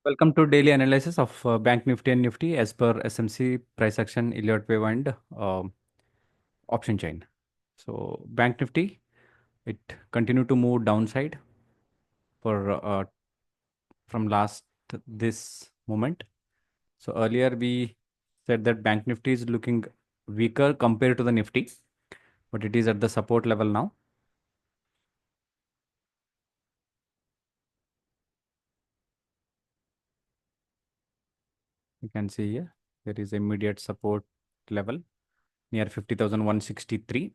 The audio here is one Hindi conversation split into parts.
Welcome to daily analysis of Bank Nifty and Nifty as per SMC price action, Elliott wave and option chain. So Bank Nifty, it continued to move downside for from last this moment. So earlier we said that Bank Nifty is looking weaker compared to the Nifty, but it is at the support level now. You can see here there is immediate support level near 50,163.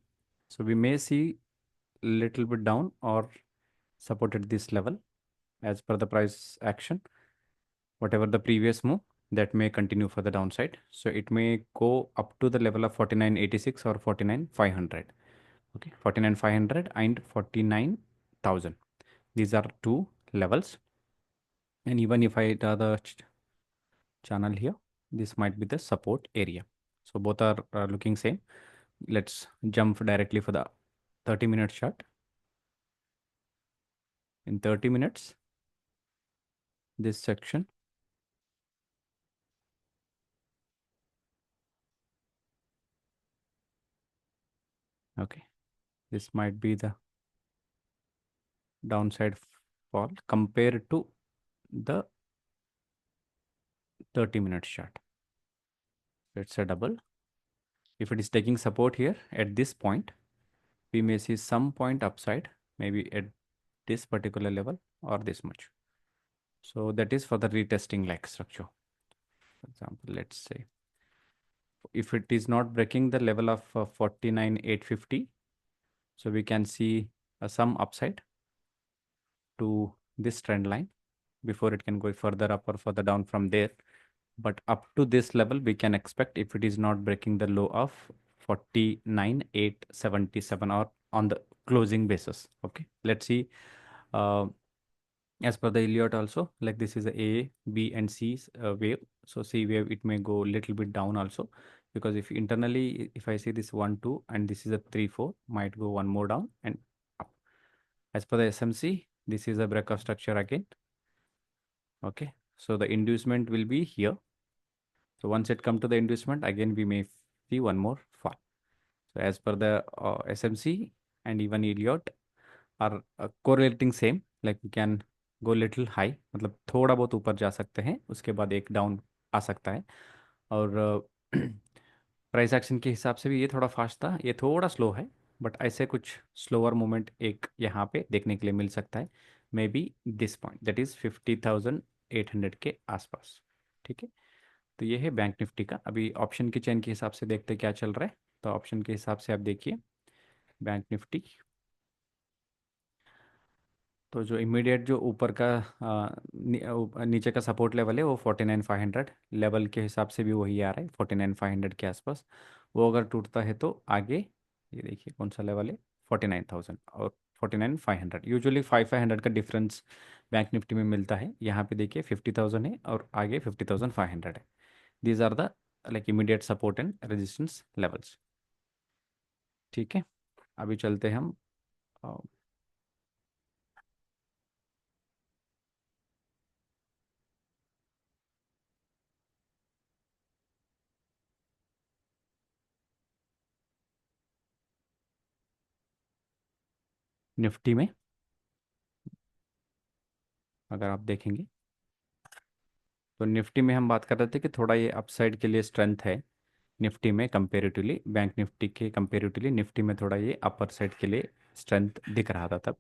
So we may see little bit down or support at this level as per the price action. Whatever the previous move, that may continue for the downside. So it may go up to the level of 49.86 or 49.500. Okay, 49.500 and 49,000. These are two levels. And even if I draw the channel here, this might be the support area. So both are looking same. Let's jump directly for the 30-minute chart. In 30 minutes, this section, okay, this might be the downside fall compared to the 30-minute chart. It's a double. If it is taking support here at this point, we may see some point upside, maybe at this particular level or this much. So that is for the retesting like structure. For example, let's say if it is not breaking the level of 49,850, so we can see some upside to this trend line before it can go further up or further down from there. But up to this level, we can expect if it is not breaking the low of 49,877 or on the closing basis. Okay, let's see. Uh, as per the Elliott also, like this is a B, and C wave. So C wave, it may go a little bit down also because if internally, if I see this 1, 2, and this is a 3, 4, might go one more down and up. As per the SMC, this is a breakout structure again. Okay, so the inducement will be here. So once it come to the inducement, again we may see one more fall. So as per the SMC and even Elliott are correlating same, like we can go little high, मतलब थोड़ा बहुत ऊपर जा सकते हैं, उसके बाद एक डाउन आ सकता है. और प्राइस एक्शन के हिसाब से भी ये थोड़ा फास्ट था, ये थोड़ा स्लो है, बट ऐसे कुछ स्लोअर मूवमेंट एक यहाँ पे देखने के लिए मिल सकता है, may be this point that is 50,800 के आसपास. ठीक है, तो ये है बैंक निफ्टी का. अभी ऑप्शन की चेन के हिसाब से देखते क्या चल रहा है. तो ऑप्शन के हिसाब से आप देखिए बैंक निफ्टी. तो जो इमीडिएट जो ऊपर का नीचे का सपोर्ट लेवल है वो 49,500 लेवल के हिसाब से भी वही आ रहा है, 49,500 के आसपास. वो अगर टूटता है तो आगे ये देखिए कौन सा लेवल है, 49,000 और 49,500. यूजुअली 5,500 का डिफरेंस बैंक निफ्टी में मिलता है. यहाँ पे देखिए 50,000 है और आगे 50,500 है. These are the like immediate support and resistance levels. ठीक है, अभी चलते हैं हम निफ्टी में. अगर आप देखेंगे तो निफ्टी में हम बात कर रहे थे कि थोड़ा ये अपसाइड के लिए स्ट्रेंथ है निफ्टी में कंपेरेटिवली, बैंक निफ्टी के कंपेरेटिवली निफ्टी में थोड़ा ये अपर साइड के लिए स्ट्रेंथ दिख रहा था तब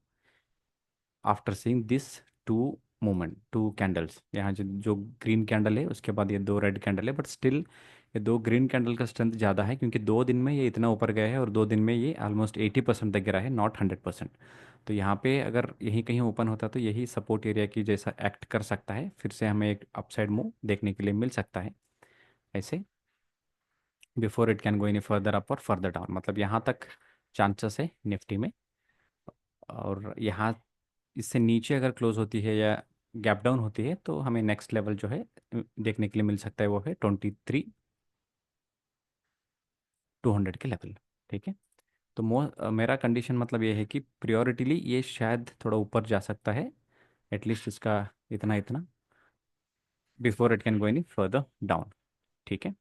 after seeing this two movement, two candles. यहाँ जो ग्रीन कैंडल है उसके बाद ये दो रेड कैंडल है, बट स्टिल ये दो ग्रीन कैंडल का स्ट्रेंथ ज़्यादा है क्योंकि 2 दिन में ये इतना ऊपर गया है और 2 दिन में ये ऑलमोस्ट 80% तक गिरा है, नॉट 100%. तो यहाँ पे अगर यहीं कहीं ओपन होता तो यही सपोर्ट एरिया की जैसा एक्ट कर सकता है, फिर से हमें एक अपसाइड मूव देखने के लिए मिल सकता है ऐसे, before it can go any further up और फर्दर डाउन. मतलब यहाँ तक चांसेस है निफ्टी में. और यहाँ इससे नीचे अगर क्लोज होती है या गैप डाउन होती है तो हमें नेक्स्ट लेवल जो है देखने के लिए मिल सकता है, वो है 23,200 के लेवल. ठीक है, तो मेरा कंडीशन मतलब ये है कि प्रियोरिटीली ये शायद थोड़ा ऊपर जा सकता है, एटलीस्ट इसका इतना इतना before it can go any further down. ठीक है,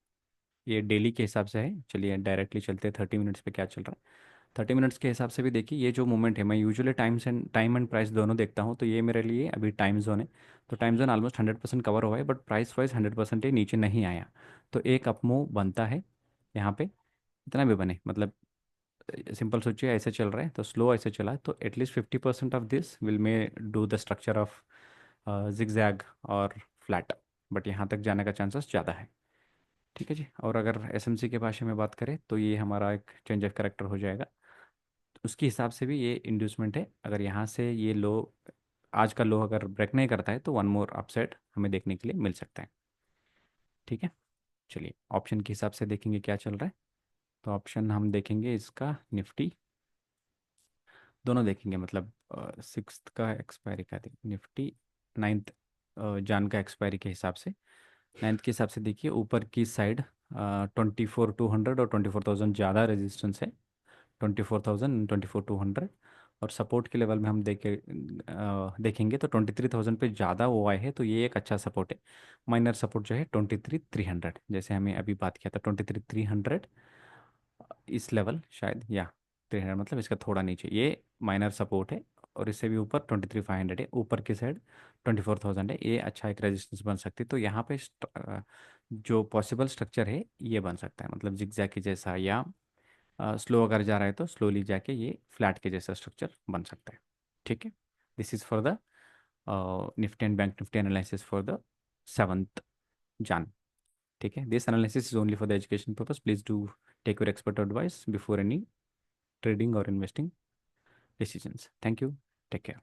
ये डेली के हिसाब से है। चलिए डायरेक्टली चलते हैं 30 मिनट्स पे क्या चल रहा है। 30 मिनट्स के हिसाब से भी देखिए, ये जो मूवमेंट है, मैं यूजुअली टाइम एंड प्राइस दोनों देखता हूँ, तो ये मेरे लिए अभी टाइम जोन है। तो टाइम जोन ऑलमोस्ट 100% कवर हुआ है, बट प्राइस वाइज 100% ये नीचे नहीं आया। तो एक अप मूव बनता है यहाँ पे, इतना भी बने, मतलब सिंपल सोचिए, ऐसे चल रहा है तो स्लो ऐसे चला है, तो at least 50% of this will may do the structure of zigzag और फ्लैट, बट यहाँ तक जाने का चांसेस ज़्यादा है। ठीक है जी। और अगर एसएमसी के भाषा में बात करें तो ये हमारा एक चेंज ऑफ करेक्टर हो जाएगा। तो उसके हिसाब से भी ये इंड्यूसमेंट है। अगर यहाँ से ये लो, आज का लो अगर ब्रेक नहीं करता है, तो वन मोर अपसाइड हमें देखने के लिए मिल सकता है। ठीक है, चलिए ऑप्शन के हिसाब से देखेंगे क्या चल रहा है। तो ऑप्शन हम देखेंगे इसका निफ्टी, दोनों देखेंगे, मतलब 6th का एक्सपायरी का निफ्टी, 9th जान का एक्सपायरी के हिसाब से। 9th के हिसाब से देखिए, ऊपर की साइड 24,200 और 24,000 ज़्यादा रेजिस्टेंस है। 24,000, 24,200। और सपोर्ट के लेवल में हम देखेंगे तो 23,000 पे ज़्यादा वो आए हैं, तो ये एक अच्छा सपोर्ट है। माइनर सपोर्ट जो है 23,300, जैसे हमें अभी बात किया था 23,300, इस लेवल शायद, या 300, मतलब इसका थोड़ा नीचे ये माइनर सपोर्ट है। और इससे भी ऊपर 23,500 है, ऊपर की साइड 24,000 है, ये अच्छा एक रेजिस्टेंस बन सकती है। तो यहाँ पे जो पॉसिबल स्ट्रक्चर है ये बन सकता है, मतलब जिगजैग के जैसा, या स्लो अगर जा रहा है तो स्लोली जाके ये फ्लैट के जैसा स्ट्रक्चर बन सकता है। ठीक है, this is for the Nifty and bank Nifty analysis for the 7th Jan। ठीक है, this analysis is only for the education purpose, please do take your expert advice before any trading or investing decisions. Thank you. Take care.